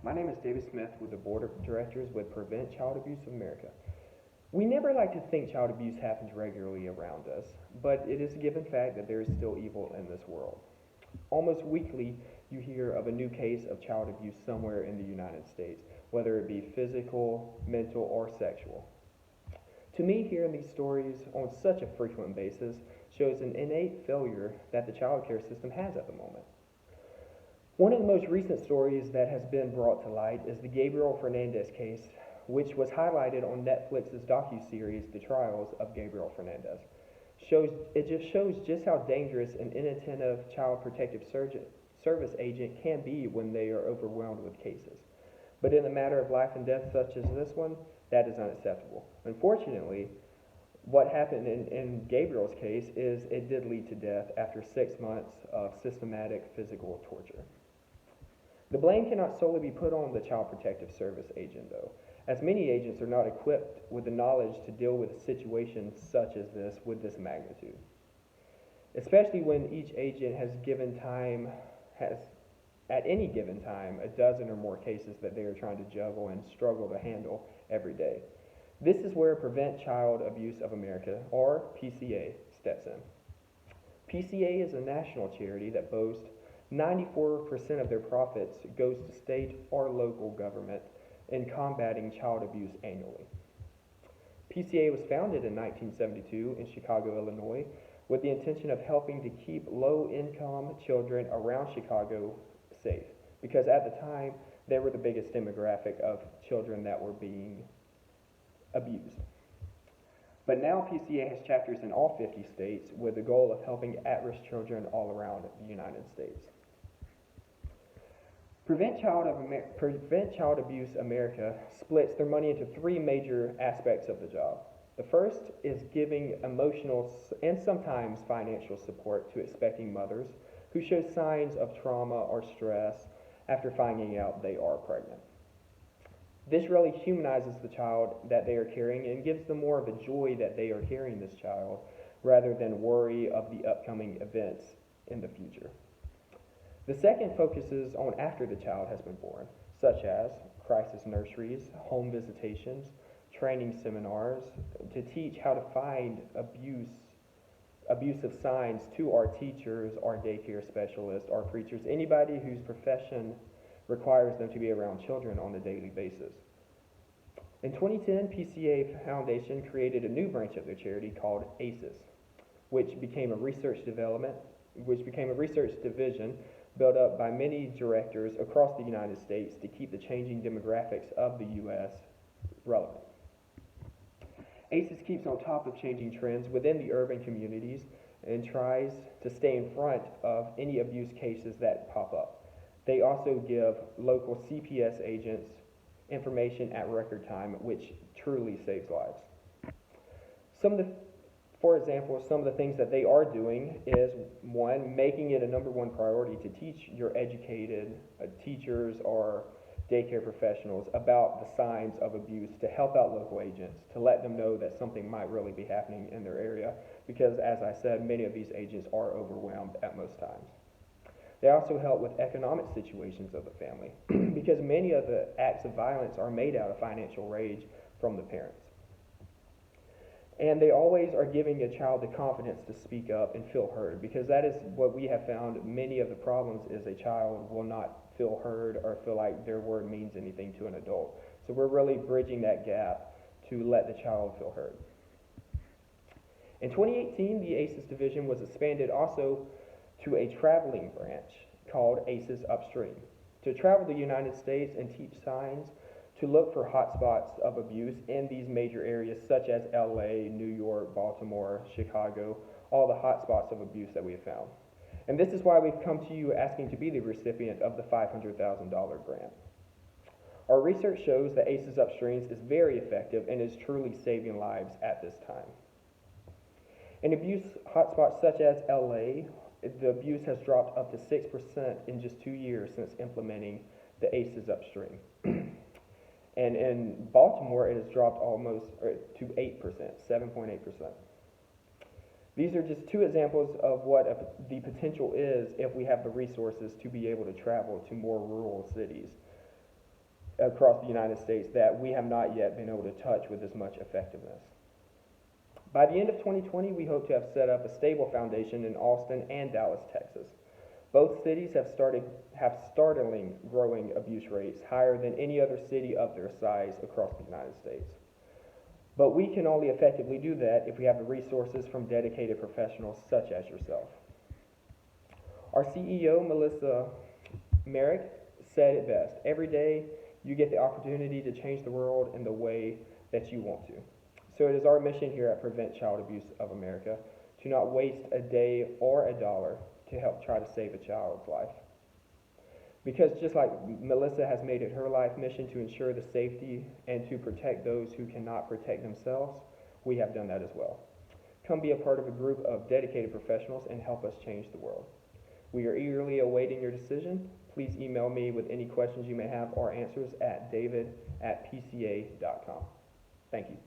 My name is David Smith with the Board of Directors with Prevent Child Abuse of America. We never like to think child abuse happens regularly around us, but it is a given fact that there is still evil in this world. Almost weekly, you hear of a new case of child abuse somewhere in the United States, whether it be physical, mental, or sexual. To me, hearing these stories on such a frequent basis shows an innate failure that the child care system has at the moment. One of the most recent stories that has been brought to light is the Gabriel Fernandez case, which was highlighted on Netflix's docuseries The Trials of Gabriel Fernandez. It shows just how dangerous an inattentive child protective service agent can be when they are overwhelmed with cases. But in a matter of life and death such as this one, that is unacceptable. Unfortunately, what happened in Gabriel's case is it did lead to death after 6 months of systematic physical torture. The blame cannot solely be put on the Child Protective Service agent, though, as many agents are not equipped with the knowledge to deal with situations such as this with this magnitude. Especially when each agent has at any given time, a dozen or more cases that they are trying to juggle and struggle to handle every day. This is where Prevent Child Abuse of America, or PCA, steps in. PCA is a national charity that boasts 94% of their profits goes to state or local government in combating child abuse annually. PCA was founded in 1972 in Chicago, Illinois, with the intention of helping to keep low-income children around Chicago safe, because at the time, they were the biggest demographic of children that were being abused. But now PCA has chapters in all 50 states with the goal of helping at-risk children all around the United States. Prevent Child Abuse America splits their money into three major aspects of the job. The first is giving emotional and sometimes financial support to expecting mothers who show signs of trauma or stress after finding out they are pregnant. This really humanizes the child that they are carrying and gives them more of a joy that they are carrying this child rather than worry of the upcoming events in the future. The second focuses on after the child has been born, such as crisis nurseries, home visitations, training seminars to teach how to find abusive signs to our teachers, our daycare specialists, our preachers, anybody whose profession requires them to be around children on a daily basis. In 2010, PCA Foundation created a new branch of their charity called ACES, which became a research division built up by many directors across the United States to keep the changing demographics of the U.S. relevant. ACES keeps on top of changing trends within the urban communities and tries to stay in front of any abuse cases that pop up. They also give local CPS agents information at record time, which truly saves lives. For example, some of the things that they are doing is, one, making it a number one priority to teach your educated teachers or daycare professionals about the signs of abuse, to help out local agents, to let them know that something might really be happening in their area, because as I said, many of these agents are overwhelmed at most times. They also help with economic situations of the family, because many of the acts of violence are made out of financial rage from the parents. And they always are giving a child the confidence to speak up and feel heard, because that is what we have found. Many of the problems is a child will not feel heard or feel like their word means anything to an adult. So we're really bridging that gap to let the child feel heard. In 2018, the ACES division was expanded also to a traveling branch called ACES Upstream, to travel the United States and teach signs to look for hotspots of abuse in these major areas such as LA, New York, Baltimore, Chicago, all the hotspots of abuse that we have found. And this is why we've come to you asking to be the recipient of the $500,000 grant. Our research shows that ACES Upstream is very effective and is truly saving lives at this time. In abuse hotspots such as LA, the abuse has dropped up to 6% in just 2 years since implementing the ACES Upstream. And in Baltimore, it has dropped almost to 8%, 7.8%. These are just two examples of what the potential is if we have the resources to be able to travel to more rural cities. across the United States that we have not yet been able to touch with as much effectiveness. By the end of 2020, we hope to have set up a stable foundation in Austin and Dallas, Texas. Both cities have startling growing abuse rates, higher than any other city of their size across the United States. But we can only effectively do that if we have the resources from dedicated professionals such as yourself. Our CEO, Melissa Merrick, said it best: every day you get the opportunity to change the world in the way that you want to. So it is our mission here at Prevent Child Abuse of America to not waste a day or a dollar to help try to save a child's life. Because just like Melissa has made it her life mission to ensure the safety and to protect those who cannot protect themselves, we have done that as well. Come be a part of a group of dedicated professionals and help us change the world. We are eagerly awaiting your decision. Please email me with any questions you may have or answers at david@pca.com. Thank you.